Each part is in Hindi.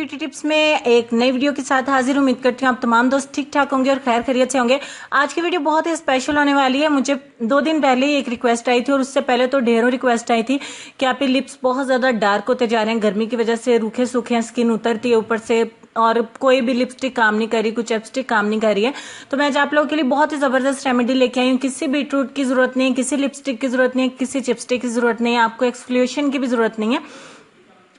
ब्यूटी टिप्स में एक नई वीडियो के साथ हाजिर। उम्मीद करती हूँ आप तमाम दोस्त ठीक ठाक होंगे और खैर खैरियत से होंगे। आज की वीडियो बहुत ही स्पेशल होने वाली है। मुझे 2 दिन पहले ही एक रिक्वेस्ट आई थी और उससे पहले तो ढेरों रिक्वेस्ट आई थी कि आपके लिप्स बहुत ज्यादा डार्क होते जा रहे हैं, गर्मी की वजह से रूखे सूखे स्किन उतरती है ऊपर से, और कोई भी लिपस्टिक काम नहीं कर रही, कुछ लिपस्टिक काम नहीं कर रही है। तो मैं आज आप लोगों के लिए बहुत ही जबरदस्त रेमेडी लेके आई हूँ। किसी बीटरूट की जरूरत नहीं है, किसी लिपस्टिक की जरूरत नहीं है, किसी चिपस्टिक की जरूरत नहीं है, आपको एक्सफोलिएशन की भी जरूरत नहीं है।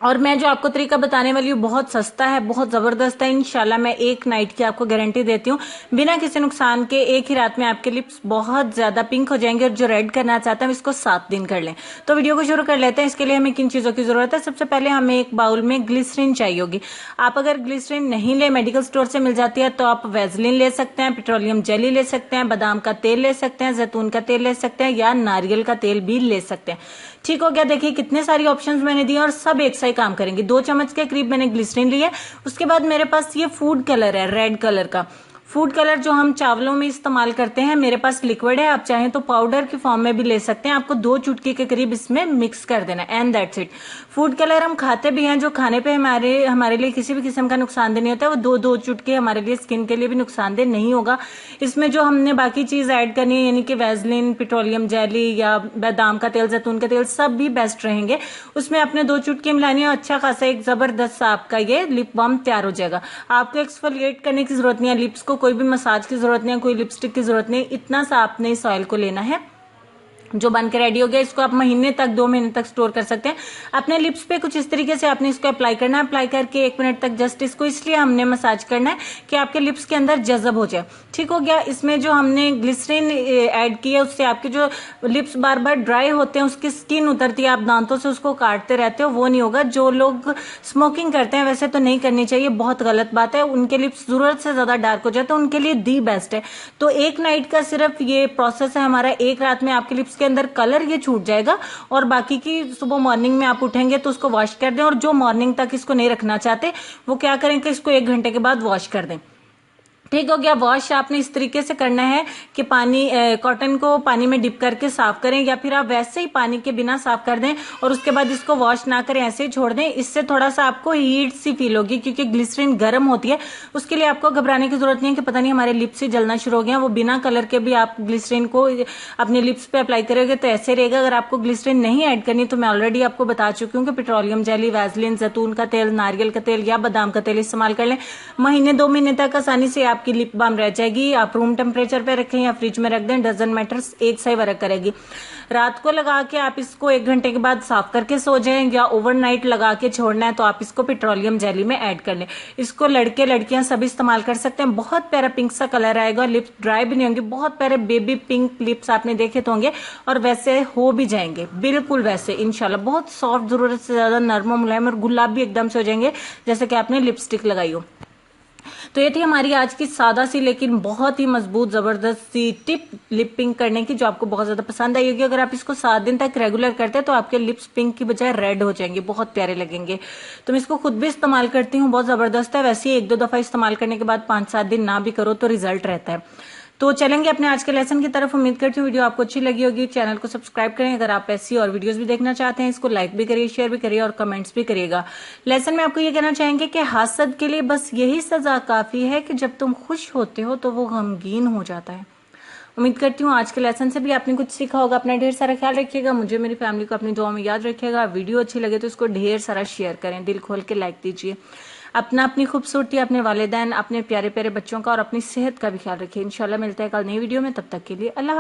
और मैं जो आपको तरीका बताने वाली हूँ बहुत सस्ता है, बहुत जबरदस्त है। इंशाल्लाह मैं एक नाइट की आपको गारंटी देती हूँ, बिना किसी नुकसान के एक ही रात में आपके लिप्स बहुत ज्यादा पिंक हो जाएंगे। और जो रेड करना चाहते हैं इसको 7 दिन कर लें। तो वीडियो को शुरू कर लेते हैं। इसके लिए हमें किन चीजों की जरूरत है? सबसे पहले हमें एक बाउल में ग्लिसरीन चाहिए होगी। आप अगर ग्लिसरीन नहीं ले, मेडिकल स्टोर से मिल जाती है, तो आप वैसलीन ले सकते हैं, पेट्रोलियम जेली ले सकते हैं, बादाम का तेल ले सकते हैं, जैतून का तेल ले सकते हैं, या नारियल का तेल भी ले सकते हैं। ठीक हो गया। देखिए कितने सारी ऑप्शंस मैंने दिए और सब एक सा ही काम करेंगे। 2 चम्मच के करीब मैंने ग्लिसरीन लिया। उसके बाद मेरे पास ये फूड कलर है, रेड कलर का फूड कलर जो हम चावलों में इस्तेमाल करते हैं। मेरे पास लिक्विड है, आप चाहें तो पाउडर की फॉर्म में भी ले सकते हैं। आपको 2 चुटकी के करीब इसमें मिक्स कर देना है and that's it. Food colour हम खाते भी हैं, जो खाने पे हमारे लिए किसी भी किस्म का नुकसानदेह नहीं होता है। वो 2-2 चुटके हमारे लिए स्किन के लिए भी नुकसानदेह नहीं होगा। इसमें जो हमने बाकी चीज ऐड करनी है, यानी कि वैसलीन, पेट्रोलियम जेली या बादाम का तेल, जैतून का तेल, सब भी बेस्ट रहेंगे। उसमें अपने 2 चुटकी मिलानी है। अच्छा खासा एक जबरदस्त सा आपका ये लिप बाम तैयार हो जाएगा। आपको एक्सफोलिएट करने की जरूरत नहीं है लिप्स को, कोई भी मसाज की जरूरत नहीं है, कोई लिपस्टिक की जरूरत नहीं। इतना सा आपने इस ऑयल को लेना है जो बन के रेडी हो गया। इसको आप महीने तक, 2 महीने तक स्टोर कर सकते हैं। अपने लिप्स पे कुछ इस तरीके से आपने इसको अप्लाई करना है। अप्लाई करके 1 मिनट तक जस्ट इसको इसलिए हमने मसाज करना है कि आपके लिप्स के अंदर जज़ब हो जाए। ठीक हो गया। इसमें जो हमने ग्लिसरीन ऐड की है उससे आपके जो लिप्स बार बार ड्राई होते हैं, उसकी स्किन उतरती है, आप दांतों से उसको काटते रहते हो, वो नहीं होगा। जो लोग स्मोकिंग करते हैं, वैसे तो नहीं करनी चाहिए, बहुत गलत बात है, उनके लिप्स जरूरत से ज्यादा डार्क हो जाते हैं, उनके लिए दी बेस्ट है। तो एक नाइट का सिर्फ ये प्रोसेस है हमारा। एक रात में आपके लिप्स के अंदर कलर ये छूट जाएगा और बाकी की सुबह मॉर्निंग में आप उठेंगे तो उसको वॉश कर दें। और जो मॉर्निंग तक इसको नहीं रखना चाहते वो क्या करें कि इसको 1 घंटे के बाद वॉश कर दें। ठीक हो गया। वॉश आपने इस तरीके से करना है कि कॉटन को पानी में डिप करके साफ करें, या फिर आप वैसे ही पानी के बिना साफ कर दें और उसके बाद इसको वॉश ना करें, ऐसे ही छोड़ दें। इससे थोड़ा सा आपको हीट सी फील होगी, क्योंकि ग्लिसरीन गर्म होती है। उसके लिए आपको घबराने की जरूरत नहीं है कि पता नहीं हमारे लिप्स से जलना शुरू हो गया। वो बिना कलर के भी आप ग्लिसरीन को अपने लिप्स पे अप्लाई करोगे तो ऐसे रहेगा। अगर आपको ग्लिसरीन नहीं ऐड करनी तो मैं ऑलरेडी आपको बता चुकी हूँ कि पेट्रोलियम जेली, वैसलीन, जैतून का तेल, नारियल का तेल या बादाम का तेल इस्तेमाल कर लें। महीने 2 महीने तक आसानी से आपकी लिप बाम रह जाएगी। आप रूम टेम्परेचर पे रखें या फ्रिज में रख दें, डजंट मैटर, एक सही वर्क करेगी। रात को लगा के आप इसको 1 घंटे के बाद साफ करके सो जाएं, या ओवरनाइट लगा के छोड़ना है तो आप इसको पेट्रोलियम जेली में ऐड कर लें। इसको लड़के लड़कियां सभी इस्तेमाल कर सकते हैं। बहुत प्यारा पिंक सा कलर आएगा, लिप्स ड्राई भी नहीं होंगे, बहुत प्यारे बेबी पिंक लिप्स आपने देखे तो होंगे, और वैसे हो भी जाएंगे, बिल्कुल वैसे इंशाल्लाह। बहुत सॉफ्ट, जरूरत से ज्यादा नरम और मुलायम, और गुलाबी एकदम से हो जाएंगे जैसे कि आपने लिपस्टिक लगाई हो। तो ये थी हमारी आज की सादा सी लेकिन बहुत ही मजबूत जबरदस्त सी टिप लिप पिंक करने की, जो आपको बहुत ज्यादा पसंद आई होगी। अगर आप इसको 7 दिन तक रेगुलर करते हैं तो आपके लिप्स पिंक की बजाय रेड हो जाएंगे, बहुत प्यारे लगेंगे। तो मैं इसको खुद भी इस्तेमाल करती हूँ, बहुत जबरदस्त है। वैसे ही 1-2 दफा इस्तेमाल करने के बाद 5-7 दिन ना भी करो तो रिजल्ट रहता है। तो चलेंगे अपने आज के लेसन की तरफ। उम्मीद करती हूँ वीडियो आपको अच्छी लगी होगी। चैनल को सब्सक्राइब करें। अगर आप ऐसी और वीडियोस भी देखना चाहते हैं, इसको लाइक भी करिए, शेयर भी करिए और कमेंट्स भी करिएगा। लेसन में आपको ये कहना चाहेंगे कि हासद के लिए बस यही सजा काफी है कि जब तुम खुश होते हो तो वो गमगीन हो जाता है। उम्मीद करती हूँ आज के लेसन से भी आपने कुछ सीखा होगा। अपना ढेर सारा ख्याल रखिएगा, मुझे, मेरी फैमिली को अपनी दुआ में याद रखिएगा। वीडियो अच्छी लगे तो इसको ढेर सारा शेयर करें, दिल खोल के लाइक दीजिए। अपनी खूबसूरती, अपने वालिदैन, अपने प्यारे प्यारे बच्चों का और अपनी सेहत का भी ख्याल रखिए। इंशाल्लाह मिलते हैं कल नई वीडियो में। तब तक के लिए अल्लाह।